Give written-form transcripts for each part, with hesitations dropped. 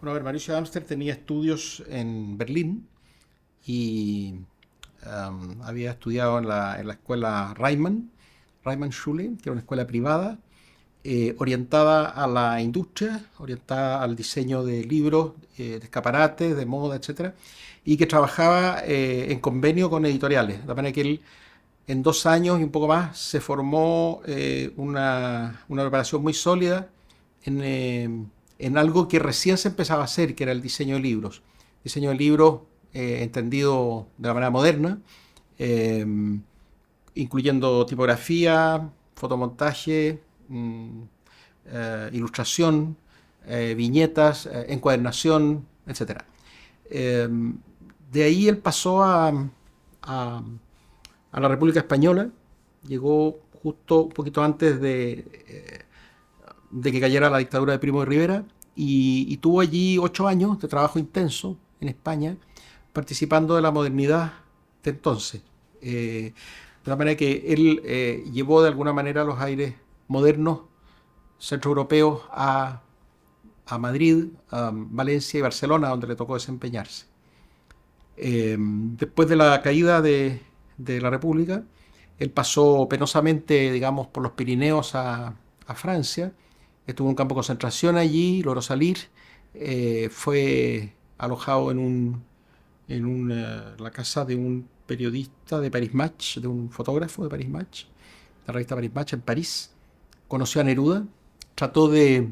Bueno, a ver, Mauricio Amster tenía estudios en Berlín y había estudiado en la escuela Reimann Schule, que era una escuela privada, orientada a la industria, orientada al diseño de libros, de escaparates, de moda, etcétera, y que trabajaba en convenio con editoriales. De manera que él, en 2 años y un poco más, se formó una preparación muy sólida en algo que recién se empezaba a hacer, que era el diseño de libros. Diseño de libros entendido de la manera moderna, eh, incluyendo tipografía, fotomontaje, ilustración, viñetas, encuadernación, etcétera. Eh, de ahí él pasó a, a la República Española, llegó justo un poquito antes de que cayera la dictadura de Primo de Rivera y tuvo allí 8 años de trabajo intenso en España, participando de la modernidad de entonces. De la manera que él llevó de alguna manera los aires modernos centroeuropeos a Madrid, a Valencia y Barcelona, donde le tocó desempeñarse. Después de la caída de la República, él pasó penosamente, digamos, por los Pirineos a Francia, estuvo en un campo de concentración allí, logró salir, fue alojado en la casa de un periodista de Paris Match, de un fotógrafo de Paris Match, la revista Paris Match en París, conoció a Neruda, trató de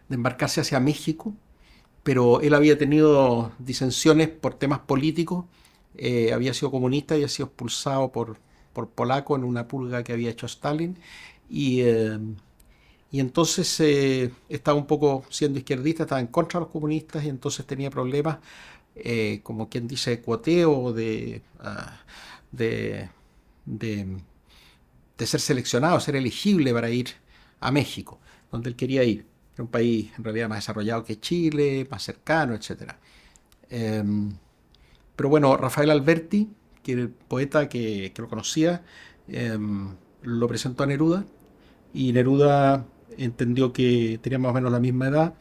embarcarse hacia México, pero él había tenido disensiones por temas políticos, había sido comunista, había sido expulsado por polaco en una purga que había hecho Stalin, y, eh, y entonces estaba un poco siendo izquierdista, estaba en contra de los comunistas y entonces tenía problemas, como quien dice, de cuoteo, de, de, de ser seleccionado, ser elegible para ir a México, donde él quería ir. Era un país en realidad más desarrollado que Chile, más cercano, etcétera. Eh, pero bueno, Rafael Alberti, que era el poeta que lo conocía, eh, lo presentó a Neruda y Neruda entendió que tenía más o menos la misma edad,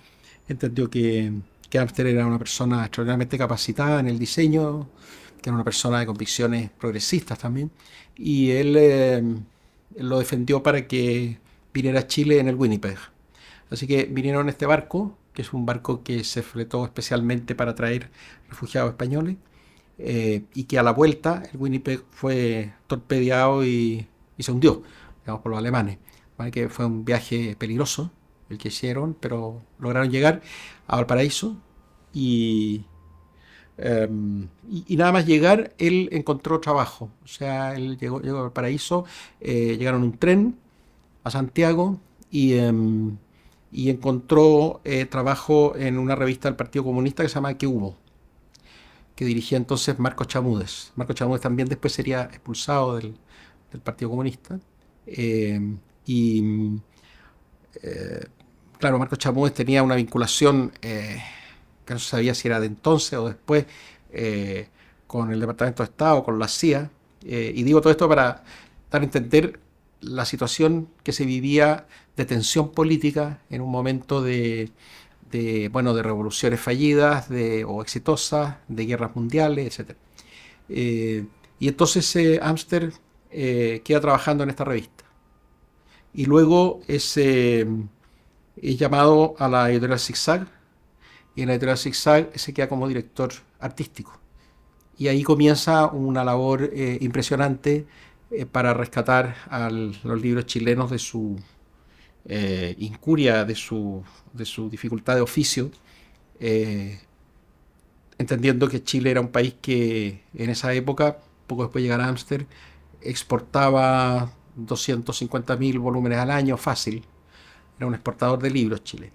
entendió que Amster era una persona extraordinariamente capacitada en el diseño, que era una persona de convicciones progresistas también, y él lo defendió para que viniera a Chile en el Winnipeg. Así que vinieron en este barco, que es un barco que se fletó especialmente para traer refugiados españoles, y que a la vuelta el Winnipeg fue torpedeado y se hundió, digamos, por los alemanes. ¿Vale? Que fue un viaje peligroso el que hicieron, pero lograron llegar a Valparaíso y, y nada más llegar, él encontró trabajo. O sea, él llegó a Valparaíso, llegaron en un tren a Santiago y encontró trabajo en una revista del Partido Comunista que se llama ¿Qué hubo?, que dirigía entonces Marcos Chamúdez. Marcos Chamúdez también después sería expulsado del Partido Comunista. Eh, y claro, Marcos Chamúdez tenía una vinculación que no se sabía si era de entonces o después, eh, con el Departamento de Estado, con la CIA. Y digo todo esto para dar a entender la situación que se vivía de tensión política en un momento bueno, de revoluciones fallidas o exitosas, de guerras mundiales, etcétera. Eh, y entonces Amster queda trabajando en esta revista. Y luego es llamado a la editorial Zigzag, y en la editorial Zigzag se queda como director artístico. Y ahí comienza una labor impresionante para rescatar a los libros chilenos de su incuria, de su dificultad de oficio, eh, entendiendo que Chile era un país que en esa época, poco después de llegar a Amster, exportaba 250.000 volúmenes al año fácil. Era un exportador de libros Chile.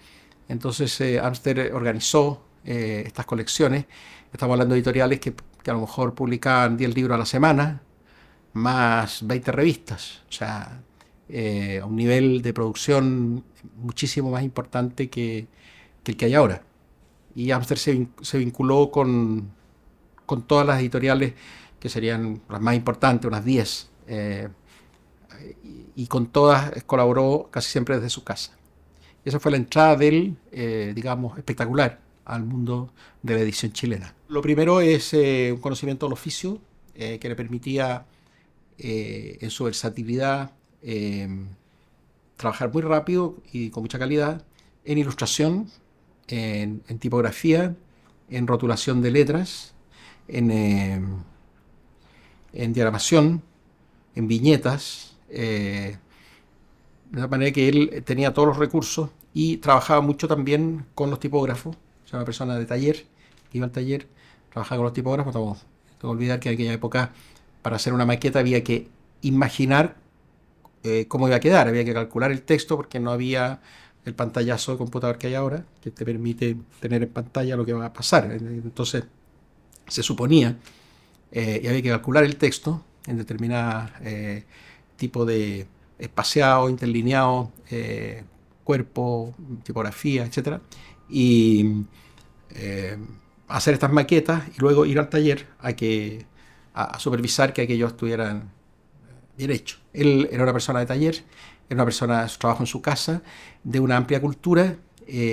Entonces Amster organizó estas colecciones. Estamos hablando de editoriales que a lo mejor publicaban 10 libros a la semana, más 20 revistas. O sea, a un nivel de producción muchísimo más importante que el que hay ahora. Y Amster se vinculó con todas las editoriales que serían las más importantes, unas 10, y con todas colaboró casi siempre desde su casa. Esa fue la entrada de él, digamos, espectacular al mundo de la edición chilena. Lo primero es un conocimiento del oficio que le permitía en su versatilidad trabajar muy rápido y con mucha calidad en ilustración, en tipografía, en rotulación de letras, en, en diagramación, en viñetas, de la manera que él tenía todos los recursos y trabajaba mucho también con los tipógrafos. O sea, una persona de taller, que iba al taller, trabajaba con los tipógrafos. No tengo que olvidar que en aquella época, para hacer una maqueta, había que imaginar cómo iba a quedar, había que calcular el texto porque no había el pantallazo de computador que hay ahora, que te permite tener en pantalla lo que va a pasar. Entonces, se suponía, y había que calcular el texto en determinado tipo de espaciado, interlineado, cuerpo, tipografía, etcétera, y eh, hacer estas maquetas y luego ir al taller a supervisar que aquellos estuvieran bien hecho. Él era una persona de taller, era una persona de su trabajo en su casa, de una amplia cultura,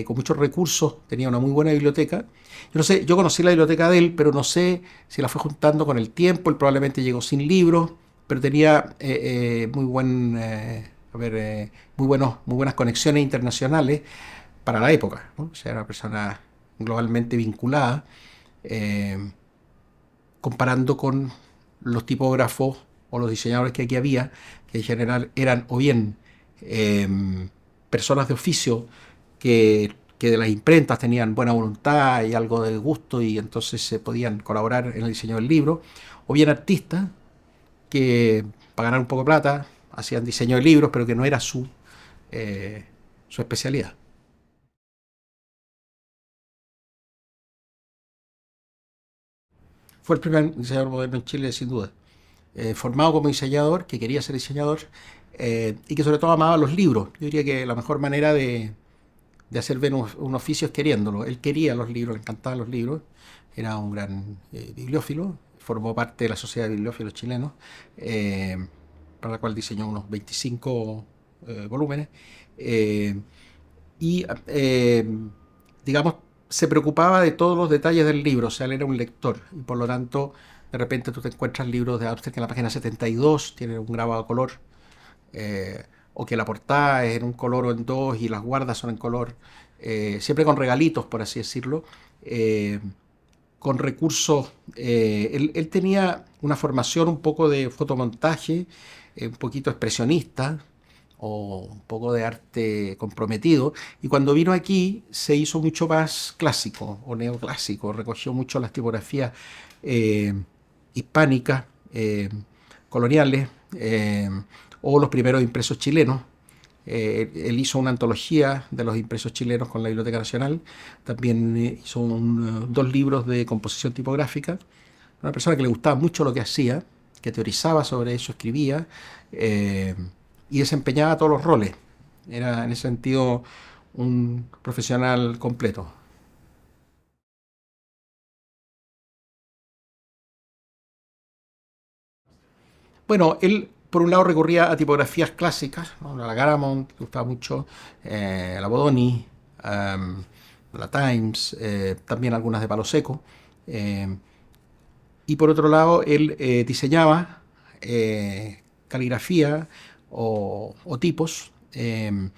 con muchos recursos, tenía una muy buena biblioteca. Yo no sé, yo conocí la biblioteca de él, pero no sé si la fue juntando con el tiempo. Él probablemente llegó sin libros, pero tenía muy buen, a ver, muy buenas conexiones internacionales para la época, ¿no? O sea, era una persona globalmente vinculada, eh, comparando con los tipógrafos o los diseñadores que aquí había, que en general eran o bien eh, personas de oficio que de las imprentas tenían buena voluntad y algo de gusto y entonces se podían colaborar en el diseño del libro, o bien artistas que para ganar un poco de plata hacían diseño de libros, pero que no era su especialidad. Fue el primer diseñador moderno en Chile, sin duda. Formado como diseñador, que quería ser diseñador y que sobre todo amaba los libros. Yo diría que la mejor manera de hacer ver un oficio es queriéndolo. Él quería los libros, le encantaban los libros, era un gran bibliófilo, formó parte de la Sociedad de Bibliófilos Chilenos, eh, para la cual diseñó unos 25 volúmenes. Eh, y, digamos, se preocupaba de todos los detalles del libro, o sea, él era un lector, y por lo tanto, de repente tú te encuentras libros de Abstract que en la página 72 tienen un grabado a color, o que la portada es en un color o en dos y las guardas son en color, siempre con regalitos, por así decirlo, eh, con recursos. Él tenía una formación un poco de fotomontaje, un poquito expresionista o un poco de arte comprometido, y cuando vino aquí se hizo mucho más clásico o neoclásico, recogió mucho las tipografías eh, hispánicas, coloniales, o los primeros impresos chilenos. Él hizo una antología de los impresos chilenos con la Biblioteca Nacional. También hizo dos libros de composición tipográfica. Una persona que le gustaba mucho lo que hacía, que teorizaba sobre eso, escribía eh, y desempeñaba todos los roles. Era en ese sentido un profesional completo. Bueno, él por un lado recurría a tipografías clásicas, ¿no? La Garamond, le gustaba mucho, la Bodoni, la Times, también algunas de palo seco. eh, y por otro lado, él diseñaba caligrafía o tipos en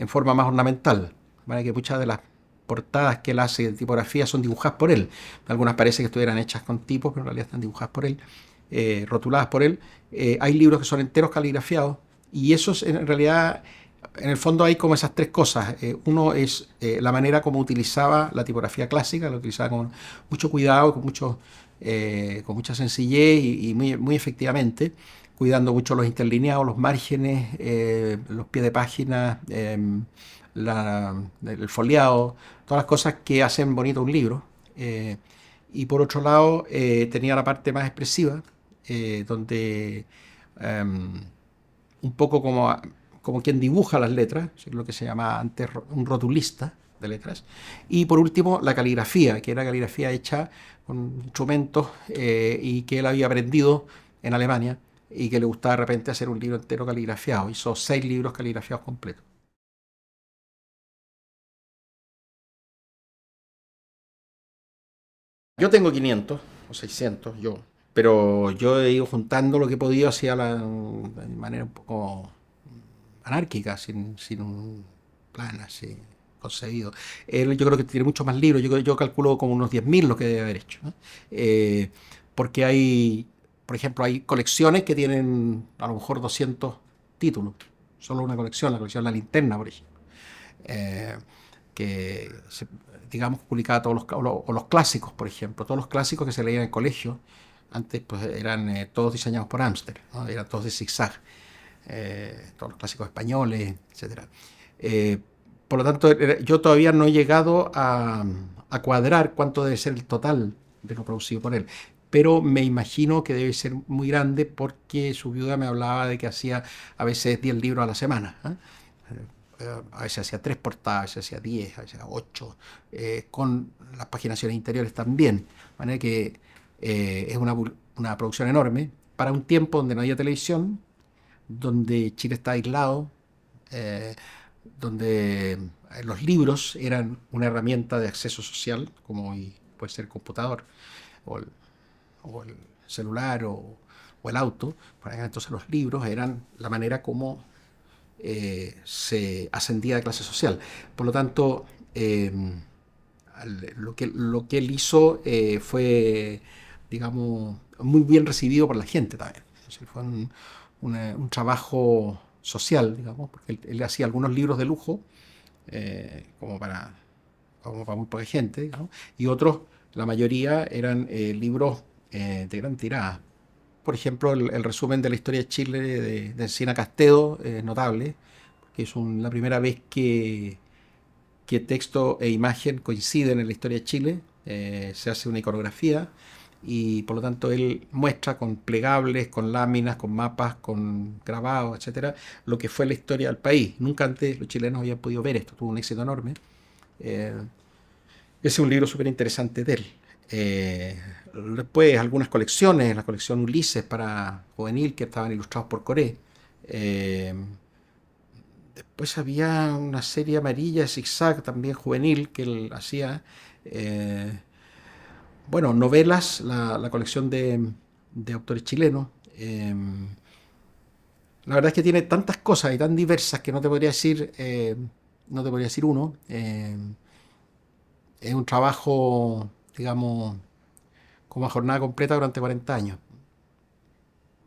forma más ornamental. ¿Vale? Que muchas de las portadas que él hace de tipografía son dibujadas por él. Algunas parece que estuvieran hechas con tipos, pero en realidad están dibujadas por él, rotuladas por él. Hay libros que son enteros caligrafiados y esos en realidad, en el fondo hay como esas tres cosas. Uno es la manera como utilizaba la tipografía clásica, la utilizaba con mucho cuidado, con mucha sencillez y muy, muy efectivamente, cuidando mucho los interlineados, los márgenes, los pies de página, el foliado, todas las cosas que hacen bonito un libro. Y por otro lado, tenía la parte más expresiva, donde um, un poco como quien dibuja las letras, es lo que se llama antes un rotulista de letras. Y por último, la caligrafía, que era caligrafía hecha con instrumentos y que él había aprendido en Alemania y que le gustaba de repente hacer un libro entero caligrafiado. Hizo 6 libros caligrafiados completos. Yo tengo 500 o 600, pero yo he ido juntando lo que he podido de manera un poco anárquica, sin un plan así concebido. Él yo creo que tiene muchos más libros, yo calculo como unos 10.000 lo que debe haber hecho, ¿no? Porque por ejemplo, hay colecciones que tienen a lo mejor 200 títulos, solo una colección, la colección La Linterna, por ejemplo. eh, que digamos publicaba todos los clásicos, por ejemplo, todos los clásicos que se leían en el colegio, antes pues eran todos diseñados por Amster, ¿no? Eran todos de zigzag, todos los clásicos españoles, etcétera. Eh, por lo tanto, yo todavía no he llegado a cuadrar cuánto debe ser el total de lo producido por él, pero me imagino que debe ser muy grande porque su viuda me hablaba de que hacía a veces 10 libros a la semana, ¿eh? A veces hacía 3 portadas, a veces hacía 10, a veces hacía 8, con las paginaciones interiores también. De manera que es una producción enorme para un tiempo donde no había televisión, donde Chile está aislado, eh, donde los libros eran una herramienta de acceso social, como hoy puede ser el computador o el celular o el auto. Entonces los libros eran la manera como se ascendía de clase social. Por lo tanto, lo que él hizo fue, digamos, muy bien recibido por la gente también. Es decir, fue un trabajo social, digamos, porque él hacía algunos libros de lujo, como para muy poca gente, digamos, y otros, la mayoría eran libros de gran tirada. Por ejemplo, el resumen de la historia de Chile de Encina Castedo es notable, que es la primera vez que texto e imagen coinciden en la historia de Chile. Se hace una iconografía y por lo tanto él muestra con plegables, con láminas, con mapas, con grabados, etcétera, lo que fue la historia del país. Nunca antes los chilenos habían podido ver esto, tuvo un éxito enorme. Eh, Ese es un libro súper interesante de él. Después algunas colecciones, la colección Ulises para juvenil que estaban ilustrados por Coré. Eh, Después había una serie amarilla, zigzag, también juvenil, que él hacía. eh, bueno, novelas, la colección de autores chilenos. La verdad es que tiene tantas cosas y tan diversas que no te podría decir uno. Es un trabajo, digamos, como a jornada completa durante 40 años.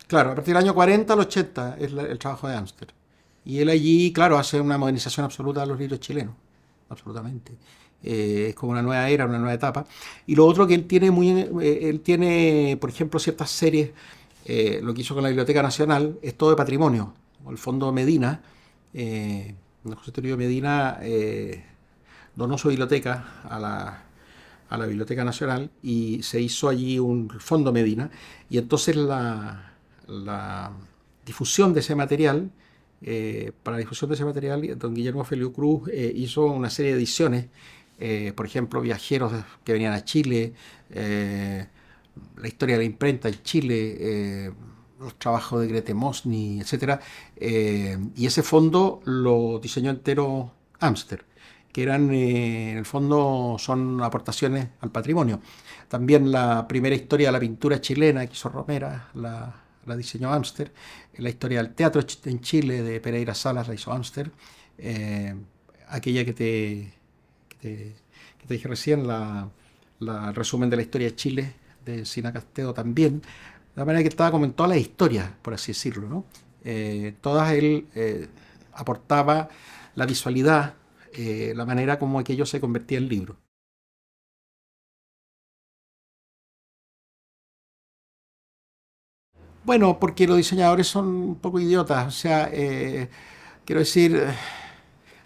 Claro, a partir del año 40 al 80 es el trabajo de Amster. Y él allí, claro, hace una modernización absoluta de los libros chilenos. Absolutamente. Es como una nueva era, una nueva etapa. Y lo otro que él tiene, por ejemplo, ciertas series, lo que hizo con la Biblioteca Nacional, es todo de patrimonio. El Fondo Medina, José Toribio Medina donó su biblioteca a la Biblioteca Nacional y se hizo allí un fondo Medina y entonces la difusión de ese material, para la difusión de ese material, don Guillermo Feliu Cruz hizo una serie de ediciones, por ejemplo, viajeros que venían a Chile, la historia de la imprenta en Chile, los trabajos de Grete Mosny, etcétera, y ese fondo lo diseñó entero Amster, que en el fondo son aportaciones al patrimonio. También la primera historia de la pintura chilena que hizo Romera, la diseñó Amster. La historia del teatro en Chile de Pereira Salas la hizo Amster. Eh, Aquella que te dije recién, el resumen de la historia de Chile de Sina Castedo también. De manera que estaba como en todas las historias, por así decirlo, ¿no? Todas él aportaba la visualidad, la manera como aquello se convertía en libro. Bueno, porque los diseñadores son un poco idiotas, o sea, quiero decir,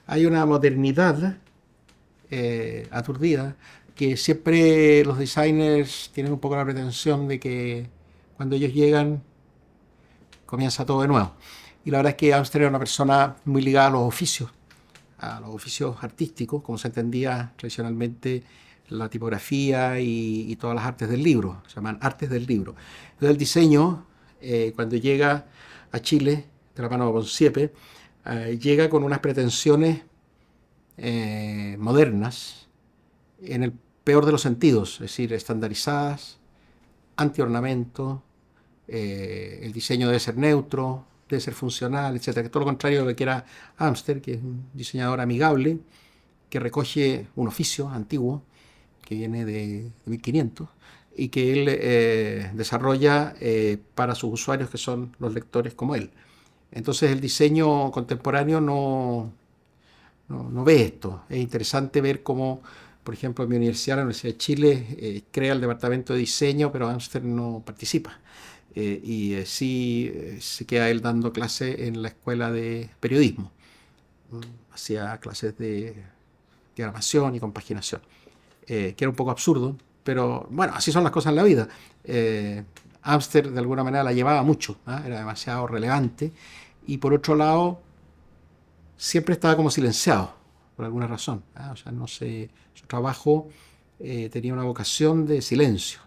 hay una modernidad aturdida que siempre los designers tienen un poco la pretensión de que cuando ellos llegan comienza todo de nuevo. Y la verdad es que Amster era una persona muy ligada a los oficios artísticos, como se entendía tradicionalmente la tipografía y todas las artes del libro, se llaman artes del libro. Entonces el diseño, cuando llega a Chile, de la mano de Bonsiepe, llega con unas pretensiones modernas en el peor de los sentidos, es decir, estandarizadas, anti-ornamento, el diseño debe ser neutro, debe ser funcional, etcétera. Que todo lo contrario de lo que era Amster, que es un diseñador amigable, que recoge un oficio antiguo que viene de 1500 y que él desarrolla para sus usuarios que son los lectores como él. Entonces el diseño contemporáneo no ve esto. Es interesante ver cómo, por ejemplo, en mi universidad, la Universidad de Chile, crea el departamento de diseño, pero Amster no participa. Sí se queda él dando clase en la escuela de periodismo. Hacía clases de diagramación y compaginación, que era un poco absurdo, pero bueno, así son las cosas en la vida. Amster de alguna manera la llevaba mucho, ¿eh? Era demasiado relevante, y por otro lado siempre estaba como silenciado por alguna razón, ¿eh? O sea, no sé, su trabajo tenía una vocación de silencio,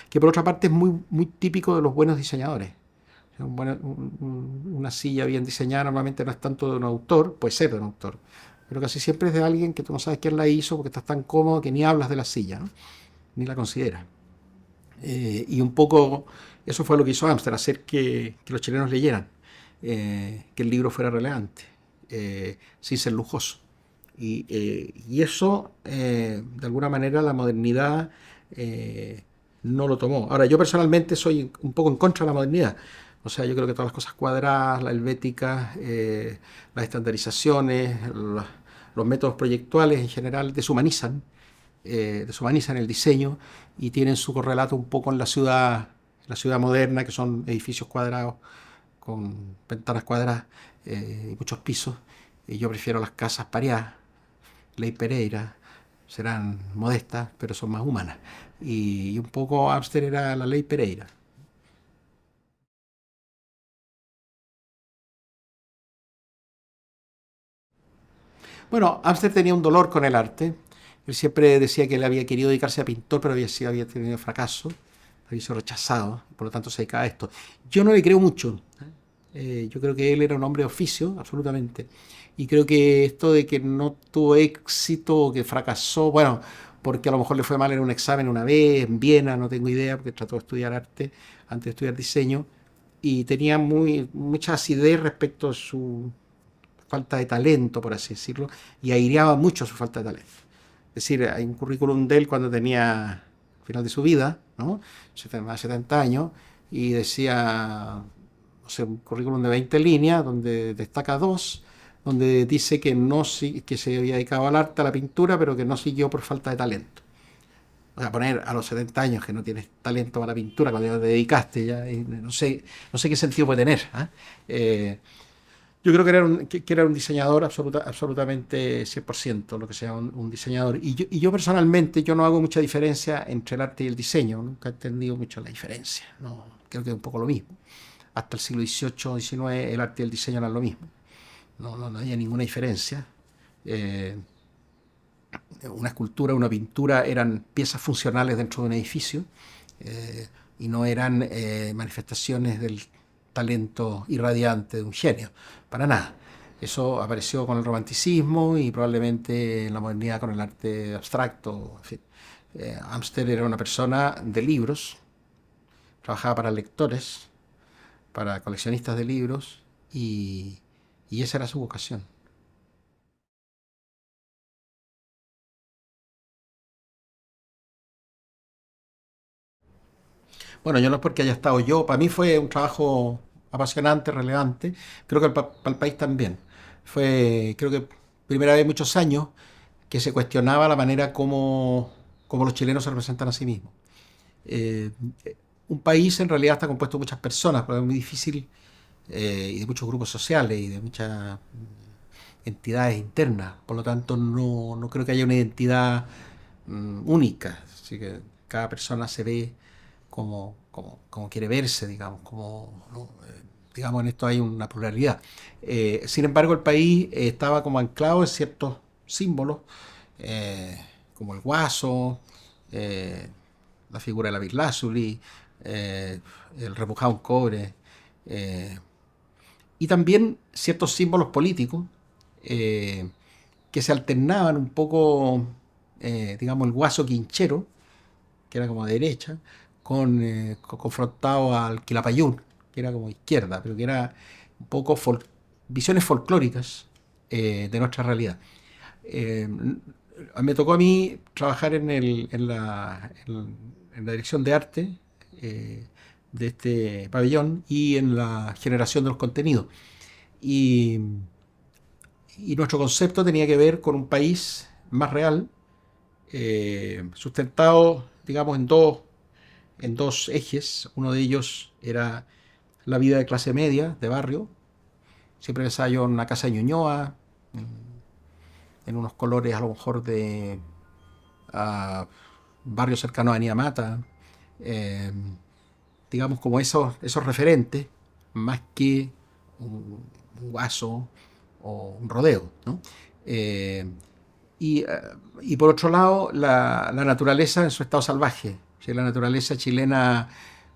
que por otra parte es muy típico de los buenos diseñadores. Una silla bien diseñada normalmente no es tanto de un autor, puede ser de un autor, pero casi siempre es de alguien que tú no sabes quién la hizo porque estás tan cómodo que ni hablas de la silla, ¿no? Ni la consideras. Y un poco eso fue lo que hizo Amster, hacer que los chilenos leyeran, que el libro fuera relevante, sin ser lujoso. Y eso, de alguna manera, la modernidad no lo tomó. Ahora, yo personalmente soy un poco en contra de la modernidad. O sea, yo creo que todas las cosas cuadradas, la helvética, las estandarizaciones, los métodos proyectuales en general deshumanizan el diseño y tienen su correlato un poco en la ciudad moderna, que son edificios cuadrados con ventanas cuadradas y muchos pisos. Y yo prefiero las casas pareadas, Ley Pereira, serán modestas, pero son más humanas. Y un poco Amster era la Ley Pereira. Bueno, Amster tenía un dolor con el arte. Él siempre decía que él había querido dedicarse a pintor, pero había tenido fracaso, había sido rechazado, por lo tanto se dedicaba a esto. Yo no le creo mucho. Yo creo que él era un hombre de oficio, absolutamente. Y creo que esto de que no tuvo éxito o que fracasó, bueno, porque a lo mejor le fue mal en un examen una vez, en Viena, no tengo idea, porque trató de estudiar arte antes de estudiar diseño, y tenía mucha acidez respecto a su falta de talento, por así decirlo, y aireaba mucho su falta de talento. Es decir, hay un currículum de él cuando tenía al final de su vida, ¿no? Más de 70 años, y decía, no sé, un currículum de 20 líneas, donde destaca dos, donde dice que, no, que se había dedicado al arte, a la pintura, pero que no siguió por falta de talento. O sea, poner a los 70 años que no tienes talento para la pintura cuando ya te dedicaste, ya, no sé qué sentido puede tener. Yo creo que era un diseñador absolutamente 100%, lo que sea un diseñador. Y yo personalmente, yo no hago mucha diferencia entre el arte y el diseño. Nunca he entendido mucho la diferencia. No, creo que es un poco lo mismo. Hasta el siglo XVIII o XIX el arte y el diseño eran lo mismo. No había ninguna diferencia. Eh, una escultura, una pintura eran piezas funcionales dentro de un edificio, eh, y no eran manifestaciones del talento irradiante de un genio, para nada. Eso apareció con el romanticismo y probablemente en la modernidad con el arte abstracto. En fin. Amster era una persona de libros, trabajaba para lectores, para coleccionistas de libros, y esa era su vocación. Bueno, yo no es porque haya estado yo, para mí fue un trabajo apasionante, relevante, creo que para el país también. Fue, creo que primera vez en muchos años que se cuestionaba la manera como los chilenos se representan a sí mismos. Eh, un país en realidad está compuesto de muchas personas, pero es muy difícil, y de muchos grupos sociales y de muchas entidades internas. Por lo tanto, no creo que haya una identidad única. Así que cada persona se ve como quiere verse, digamos, ¿no? Digamos, en esto hay una pluralidad. Sin embargo, el país estaba como anclado en ciertos símbolos, eh, como el guaso, eh, la figura de la Lázuli, eh, el repujado en cobre, eh, y también ciertos símbolos políticos, eh, que se alternaban un poco digamos, el Guaso Quinchero, que era como de derecha, confrontado al Quilapayún, que era como izquierda, pero que era un poco visiones folclóricas de nuestra realidad. Eh, Me tocó a mí trabajar en la dirección de arte eh, de este pabellón y en la generación de los contenidos. Y, y nuestro concepto tenía que ver con un país más real, sustentado, digamos, en dos ejes. Uno de ellos era la vida de clase media, de barrio. Siempre pensaba yo en una casa de Ñuñoa, en unos colores a lo mejor de barrio cercano a Niamata, eh, digamos como esos referentes, más que un guaso o un rodeo, ¿no? Eh, y, eh, y por otro lado, la naturaleza en su estado salvaje, o sea, la naturaleza chilena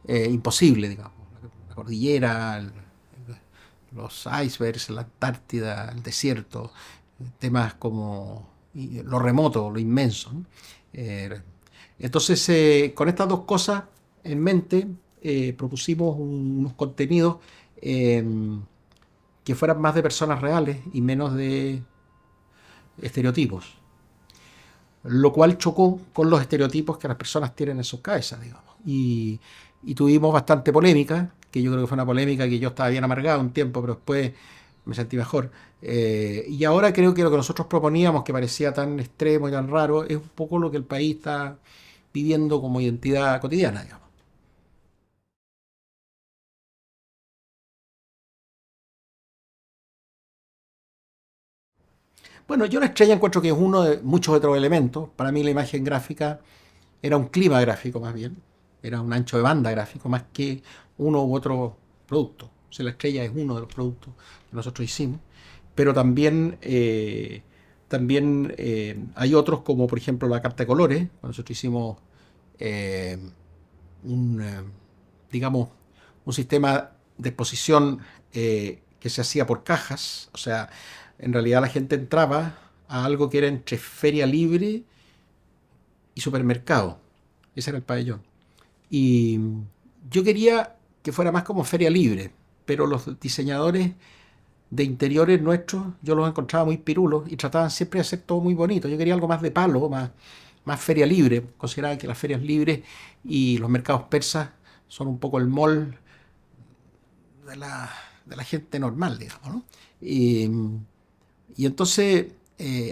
imposible, digamos, la cordillera, los icebergs, la Antártida, el desierto, temas como lo remoto, lo inmenso, ¿no? Eh, entonces, con estas dos cosas en mente, propusimos unos contenidos eh, que fueran más de personas reales y menos de estereotipos, lo cual chocó con los estereotipos que las personas tienen en sus cabezas, digamos. Y tuvimos bastante polémica, que yo creo que fue una polémica que yo estaba bien amargado un tiempo, pero después me sentí mejor. Y ahora creo que lo que nosotros proponíamos, que parecía tan extremo y tan raro, es un poco lo que el país está viviendo como identidad cotidiana, digamos. Bueno, yo la estrella encuentro que es uno de muchos otros elementos. Para mí la imagen gráfica era un clima gráfico más bien, era un ancho de banda gráfico más que uno u otro producto. O sea, la estrella es uno de los productos que nosotros hicimos, pero también hay otros como por ejemplo la carta de colores. Nosotros hicimos eh, un, digamos, un sistema de exposición que se hacía por cajas. O sea, en realidad la gente entraba a algo que era entre feria libre y supermercado. Ese era el pabellón. Y yo quería que fuera más como feria libre, pero los diseñadores de interiores nuestros yo los encontraba muy pirulos y trataban siempre de hacer todo muy bonito. Yo quería algo más de palo, más feria libre. Consideraba que las ferias libres y los mercados persas son un poco el mall de de la gente normal, digamos, ¿no? Y, y entonces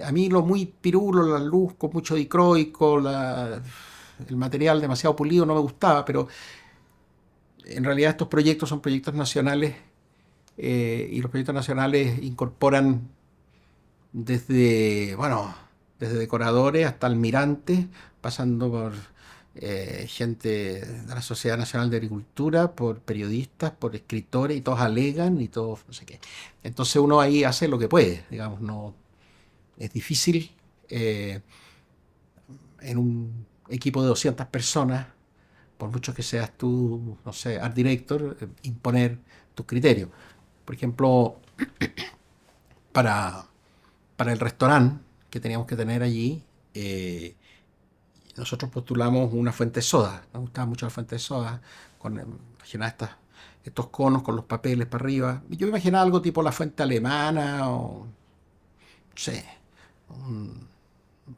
a mí lo muy pirulo, la luz con mucho dicroico, el material demasiado pulido no me gustaba, pero en realidad estos proyectos son proyectos nacionales y los proyectos nacionales incorporan bueno, desde decoradores hasta almirantes, pasando por gente de la Sociedad Nacional de Agricultura, por periodistas, por escritores, y todos alegan y todos no sé qué. Entonces uno ahí hace lo que puede, digamos, no es difícil eh, en un equipo de 200 personas, por mucho que seas tú, no sé, art director, imponer tus criterios. Por ejemplo, para, para el restaurante que teníamos que tener allí, eh, nosotros postulamos una fuente de soda. Nos gustaba mucho la fuente de soda, con imaginar estos conos con los papeles para arriba. Yo me imaginaba algo tipo la fuente alemana o, no sé,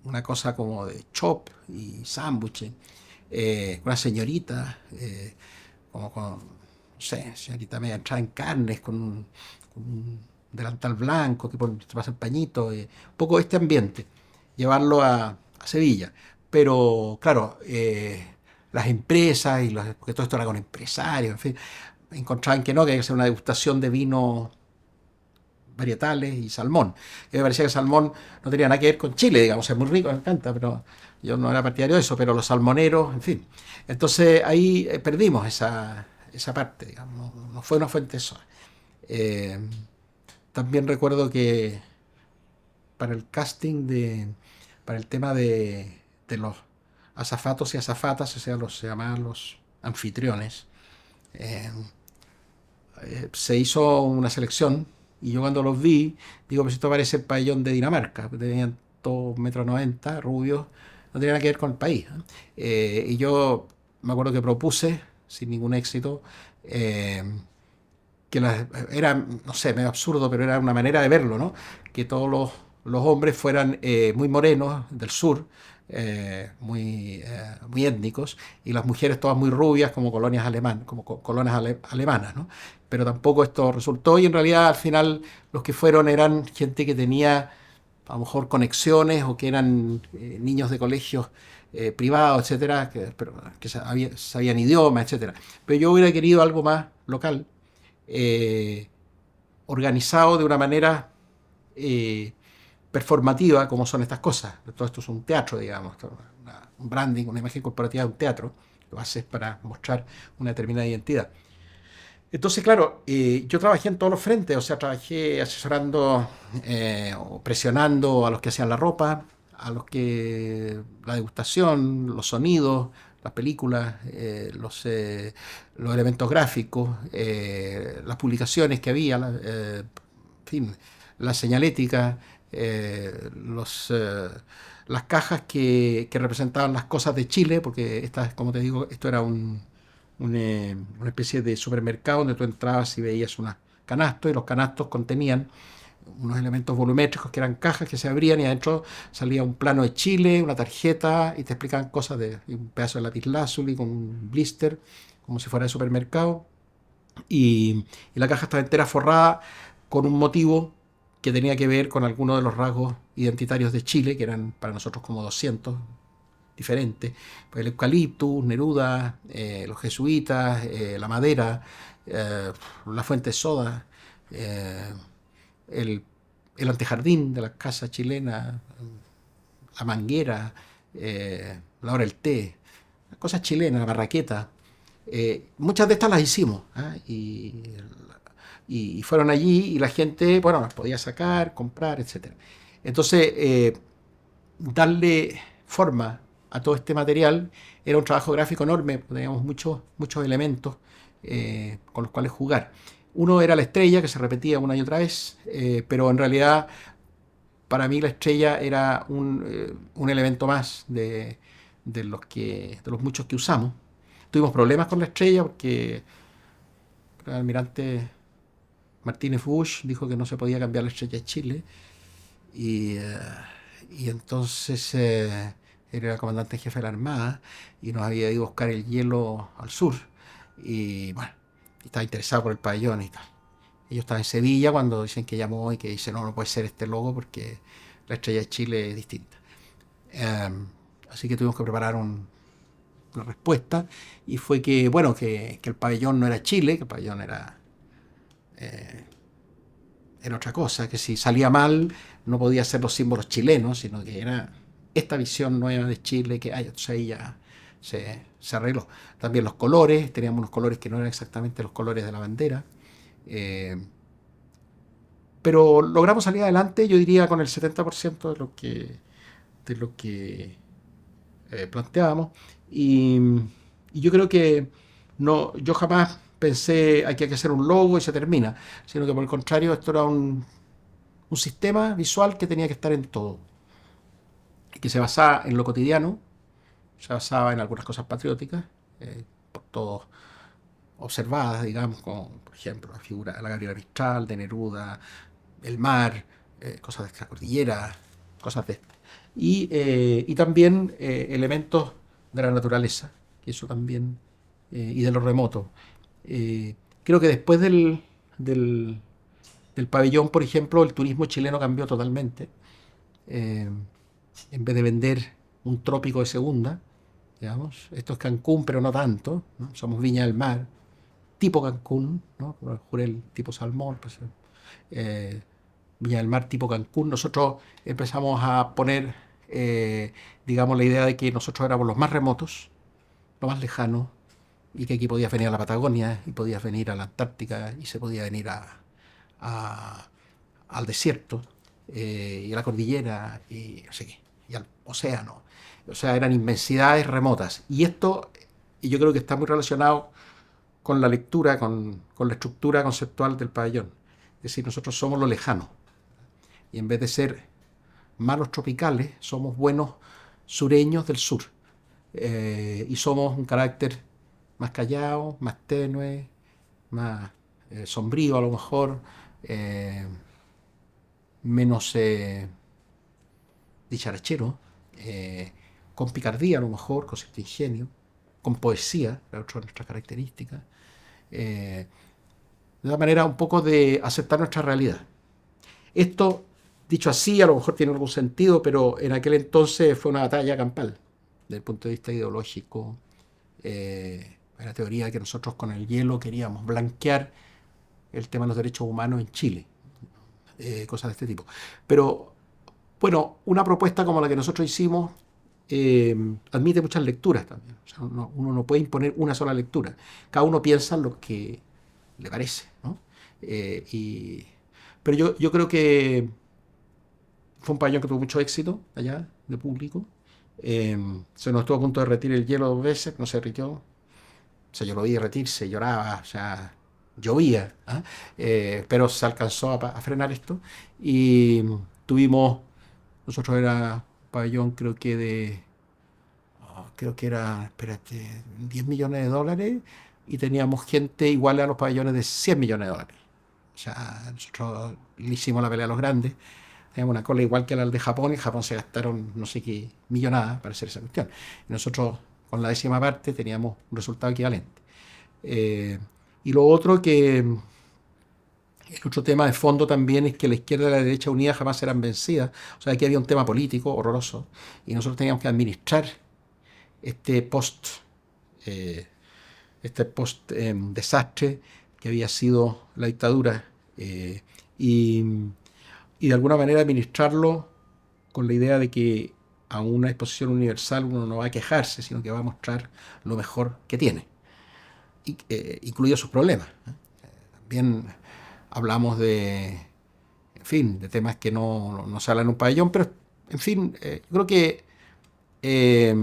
una cosa como de chop y sándwiches. Una señorita, como con, no sé, señorita media entrada en carnes, con un delantal blanco que te pasa el pañito, un poco este ambiente, llevarlo a Sevilla. Pero claro, las empresas, porque todo esto era con empresarios, en fin, encontraban que no, que había que hacer una degustación de vino varietales y salmón. Que me parecía que el salmón no tenía nada que ver con Chile, digamos, es muy rico, me encanta, pero yo no era partidario de eso, pero los salmoneros, en fin. Entonces ahí perdimos esa parte, digamos, no fue una fuente sola. Eh, También recuerdo que para el casting para el tema de los azafatos y azafatas, o sea, se llamaban los anfitriones, eh, se hizo una selección y yo cuando los vi, digo, pues esto parece el pabellón de Dinamarca. Tenían altos, 1,90 m, rubios, no tenía nada que ver con el país. Y yo me acuerdo que propuse, sin ningún éxito, eh, era, no sé, medio absurdo, pero era una manera de verlo, ¿no? Que todos los hombres fueran muy morenos del sur, muy étnicos, y las mujeres todas muy rubias como colonias alemanas, ¿no? Pero tampoco esto resultó y en realidad al final los que fueron eran gente que tenía a lo mejor conexiones o que eran niños de colegios privados, etcétera, que sabían idiomas, etcétera. Pero yo hubiera querido algo más local, eh, organizado de una manera eh, performativa, como son estas cosas. Todo esto es un teatro, digamos, un branding, una imagen corporativa de un teatro. Lo haces para mostrar una determinada identidad. Entonces, claro, yo trabajé en todos los frentes, o sea, trabajé asesorando o presionando a los que hacían la ropa, a los que la degustación, los sonidos, las películas, los elementos gráficos, las publicaciones que había, en fin, la señalética, las cajas que representaban las cosas de Chile, porque como te digo, esto era una especie de supermercado donde tú entrabas y veías unos canastos y los canastos contenían unos elementos volumétricos que eran cajas que se abrían y adentro salía un plano de Chile, una tarjeta y te explicaban cosas de un pedazo de lapislázuli con un blister, como si fuera de supermercado. Y la caja estaba entera forrada con un motivo que tenía que ver con algunos de los rasgos identitarios de Chile, que eran para nosotros como 200 diferentes. Pues el eucaliptus, Neruda, los jesuitas, la madera, la fuente de soda, eh, el, el antejardín de la casa chilena, la manguera, la hora del té, cosas chilenas, la barraqueta. Muchas de estas las hicimos, ¿eh? Y fueron allí y la gente, bueno, las podía sacar, comprar, etcétera. Entonces, darle forma a todo este material era un trabajo gráfico enorme, teníamos muchos elementos con los cuales jugar. Uno era la estrella, que se repetía una y otra vez, pero en realidad para mí la estrella era un elemento más de los muchos que usamos. Tuvimos problemas con la estrella porque el almirante Martínez Bush dijo que no se podía cambiar la estrella de Chile y, eh, y entonces él era comandante en jefe de la Armada y nos había ido a buscar el hielo al sur y bueno, estaba interesado por el pabellón y tal. Ellos estaban en Sevilla cuando dicen que llamó y que dice no puede ser este logo porque la estrella de Chile es distinta. Así que tuvimos que preparar una respuesta y fue que, bueno, que el pabellón no era Chile, que el pabellón eh, era otra cosa, que si salía mal no podía ser los símbolos chilenos, sino que era esta visión nueva de Chile que hay, entonces ahí ya se arregló. También los colores, teníamos unos colores que no eran exactamente los colores de la bandera, eh, pero logramos salir adelante, yo diría, con el 70% de lo que planteábamos. Y, y yo creo que no, yo jamás pensé hay que hacer un logo y se termina, sino que por el contrario, esto era un sistema visual que tenía que estar en todo, que se basaba en lo cotidiano, se basaba en algunas cosas patrióticas, por todos observadas, digamos, como por ejemplo la figura de la Gabriela Mistral, de Neruda, el mar, cosas de la cordillera, cosas de estas. Y también elementos de la naturaleza, que eso también, y de lo remoto. Creo que después del, del pabellón, por ejemplo, el turismo chileno cambió totalmente. Eh, en vez de vender un trópico de segunda, digamos, esto es Cancún, pero no tanto, ¿no? Somos Viña del Mar, tipo Cancún, ¿no? Jurel tipo Salmón, pues, eh, Viña del Mar tipo Cancún. Nosotros empezamos a poner, digamos, la idea de que nosotros éramos los más remotos, los más lejanos, y que aquí podías venir a la Patagonia, y podías venir a la Antártica, y se podía venir a- al desierto, y a la cordillera, y no sé qué, y al océano. O sea, eran inmensidades remotas. Y yo creo que está muy relacionado con la lectura, con la estructura conceptual del pabellón. Es decir, nosotros somos lo lejano. Y en vez de ser malos tropicales, somos buenos sureños del sur. Y somos un carácter más callado, más tenue, más sombrío a lo mejor, eh, menos dicharachero, eh, con picardía a lo mejor, con cierto ingenio, con poesía, la otra de nuestras características. De una manera un poco de aceptar nuestra realidad. Esto, dicho así, a lo mejor tiene algún sentido, pero en aquel entonces fue una batalla campal, desde el punto de vista ideológico. La teoría de que nosotros con el hielo queríamos blanquear el tema de los derechos humanos en Chile, cosas de este tipo. Pero, bueno, una propuesta como la que nosotros hicimos admite muchas lecturas también. O sea, uno no puede imponer una sola lectura. Cada uno piensa lo que le parece, ¿no? Pero yo creo que fue un pabellón que tuvo mucho éxito allá, de público. Se nos estuvo a punto de derretir el hielo 2 veces, no se derritió. O sea, yo lo vi derretirse, lloraba, o sea, llovía, ¿ah? Pero se alcanzó a frenar esto. Y tuvimos, nosotros era un pabellón creo que era, espérate, 10 millones de dólares y teníamos gente igual a los pabellones de 100 millones de dólares. O sea, nosotros le hicimos la pelea a los grandes. Teníamos una cola igual que la de Japón. En Japón se gastaron no sé qué millonadas para hacer esa cuestión. Y nosotros, con la 10ª parte, teníamos un resultado equivalente. Y lo otro que el otro tema de fondo también es que la izquierda y la derecha unidas jamás serán vencidas. O sea, aquí había un tema político horroroso y nosotros teníamos que administrar este post, eh, desastre que había sido la dictadura y, y de alguna manera administrarlo con la idea de que a una exposición universal uno no va a quejarse, sino que va a mostrar lo mejor que tiene, incluidos sus problemas. También hablamos en fin, de temas que no se hablan en un pabellón, pero, en fin, yo creo que, eh,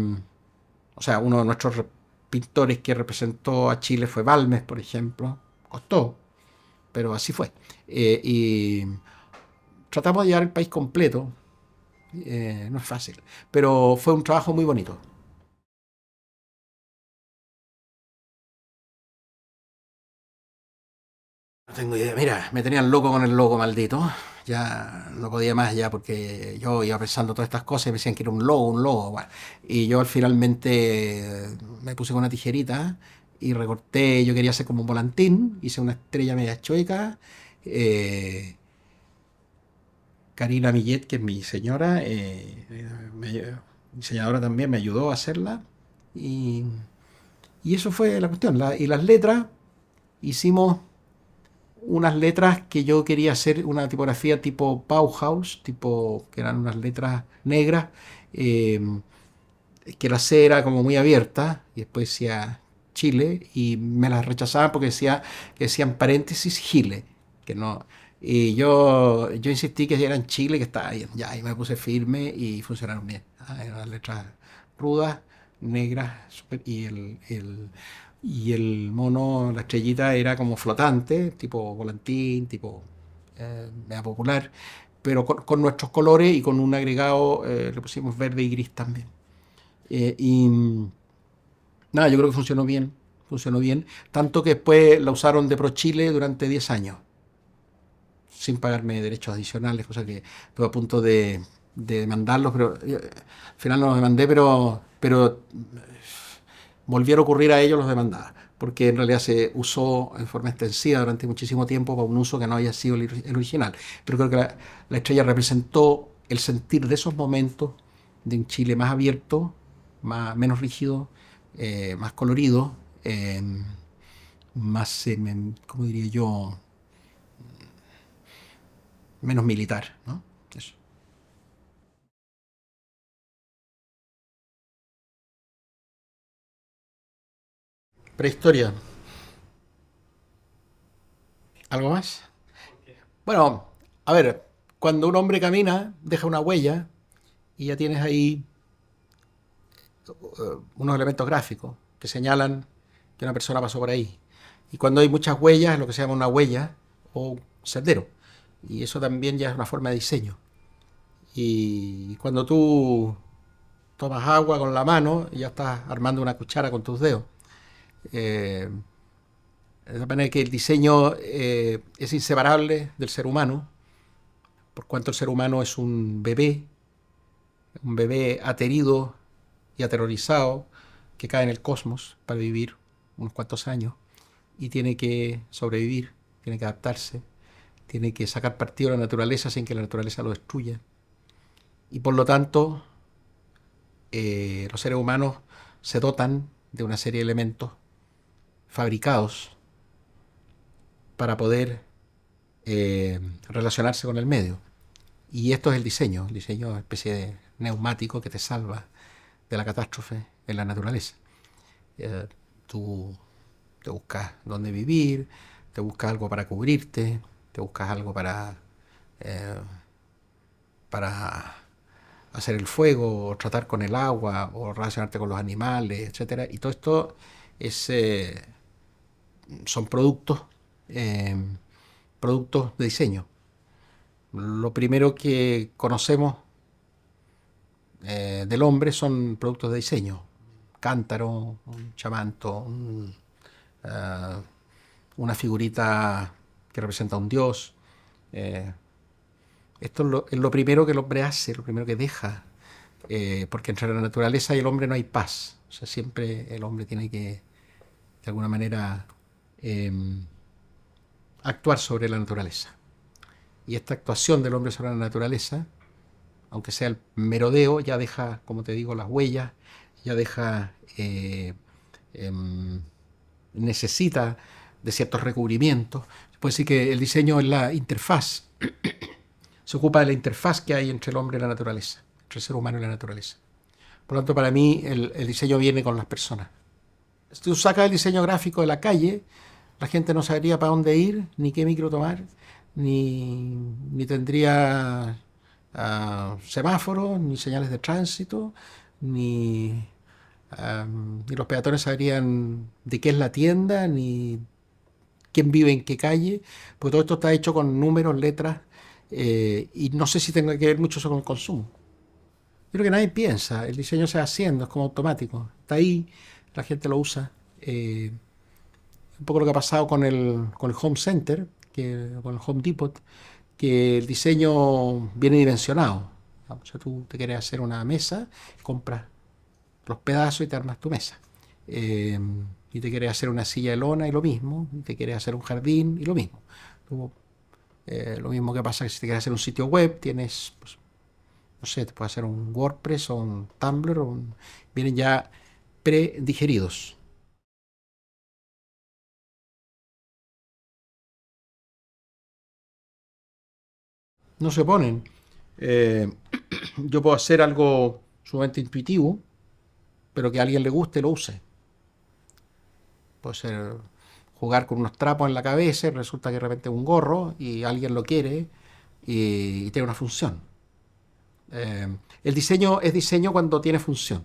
o sea, uno de nuestros pintores que representó a Chile fue Balmes, por ejemplo. Costó, pero así fue. Y tratamos de llevar el país completo. No es fácil, pero fue un trabajo muy bonito. No tengo idea. Mira, me tenían loco con el logo maldito. Ya no podía más ya porque yo iba pensando todas estas cosas y me decían que era un logo, un logo. Bueno. Y yo finalmente me puse con una tijerita y recorté. Yo quería hacer como un volantín. Hice una estrella media chueca. eh, Karina Millet, que es mi señora, diseñadora también, me ayudó a hacerla. Y, y eso fue la cuestión. Y las letras, hicimos unas letras que yo quería hacer una tipografía tipo Bauhaus, tipo que eran unas letras negras, eh, que la C era como muy abierta, y después decía Chile, y me las rechazaban porque que decían paréntesis Chile, que no. Y yo insistí que eran Chile, que estaba bien, ya, y me puse firme y funcionaron bien. Eran unas letras rudas, negras, y el mono, la estrellita era como flotante, tipo volantín, tipo media popular, pero con nuestros colores y con un agregado, le pusimos verde y gris también. Y nada, yo creo que funcionó bien, tanto que después la usaron de ProChile durante 10 años, sin pagarme derechos adicionales, cosa que estuve a punto de demandarlos, pero al final no los demandé, pero volviera a ocurrir a ellos los demandaba, porque en realidad se usó en forma extensiva durante muchísimo tiempo para un uso que no había sido el original. Pero creo que la estrella representó el sentir de esos momentos de un Chile más abierto, menos rígido, más colorido, más, ¿cómo diría yo? Menos militar, ¿no? Eso. Prehistoria. ¿Algo más? Bueno, a ver, cuando un hombre camina, deja una huella y ya tienes ahí unos elementos gráficos que señalan que una persona pasó por ahí. Y cuando hay muchas huellas, es lo que se llama una huella o un sendero. Y eso también ya es una forma de diseño. Y cuando tú tomas agua con la mano, ya estás armando una cuchara con tus dedos. Eh, de manera que el diseño es inseparable del ser humano, por cuanto el ser humano es un bebé aterido y aterrorizado que cae en el cosmos para vivir unos cuantos años y tiene que sobrevivir, tiene que adaptarse, tiene que sacar partido de la naturaleza sin que la naturaleza lo destruya. Y por lo tanto, los seres humanos se dotan de una serie de elementos fabricados para poder relacionarse con el medio. Y esto es el diseño. El diseño es una especie de neumático que te salva de la catástrofe en la naturaleza. Eh, tú te buscas dónde vivir, te buscas algo para cubrirte, te buscas algo eh, para hacer el fuego, o tratar con el agua, o relacionarte con los animales, etcétera. Y todo esto es, son eh, productos de diseño. Lo primero que conocemos del hombre son productos de diseño. Cántaro, un chamanto, uh, una figurita que representa a un dios. Eh, Esto es lo primero que el hombre hace, lo primero que deja, porque entre la naturaleza y el hombre no hay paz. O sea, siempre el hombre tiene que, de alguna manera, eh, actuar sobre la naturaleza. Y esta actuación del hombre sobre la naturaleza, aunque sea el merodeo, ya deja, como te digo, las huellas, ya deja, em, necesita de ciertos recubrimientos. Se puede decir que el diseño es la interfaz, se ocupa de la interfaz que hay entre el hombre y la naturaleza, entre el ser humano y la naturaleza. Por lo tanto, para mí el diseño viene con las personas. Si tú sacas el diseño gráfico de la calle, la gente no sabría para dónde ir, ni qué micro tomar, ni tendría semáforos, ni señales de tránsito, ni, ni los peatones sabrían de qué es la tienda, ni quién vive en qué calle, porque todo esto está hecho con números, letras, y no sé si tenga que ver mucho eso con el consumo. Yo creo que nadie piensa, el diseño se va haciendo, es como automático, está ahí, la gente lo usa. Un poco lo que ha pasado con el Home Center, con el Home Depot, que el diseño viene dimensionado. O sea, tú te quieres hacer una mesa, compras los pedazos y te armas tu mesa. Eh, y te quieres hacer una silla de lona y lo mismo, y te quieres hacer un jardín y lo mismo. Tú, lo mismo que pasa que si te quieres hacer un sitio web, tienes, pues, no sé, te puedes hacer un WordPress o un Tumblr, vienen ya predigeridos. No se ponen. Eh, yo puedo hacer algo sumamente intuitivo, pero que a alguien le guste y lo use. Puede ser jugar con unos trapos en la cabeza y resulta que de repente es un gorro y alguien lo quiere y tiene una función. El diseño es diseño cuando tiene función,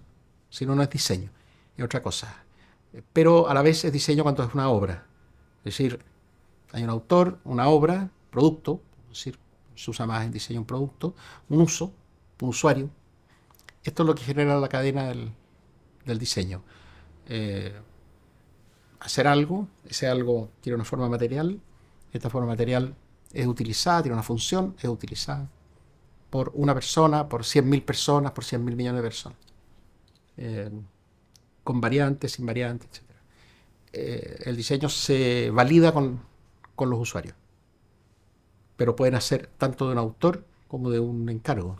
si no, no es diseño, es otra cosa. Pero a la vez es diseño cuando es una obra. Es decir, hay un autor, una obra, producto, es decir, se usa más en diseño un producto, un uso, un usuario. Esto es lo que genera la cadena del diseño. Eh, hacer algo, ese algo tiene una forma material, esta forma material es utilizada, tiene una función, es utilizada por una persona, por 100.000 personas, por 100.000 millones de personas, eh, con variantes, sin variantes, etc. El diseño se valida con los usuarios, pero pueden hacer tanto de un autor como de un encargo.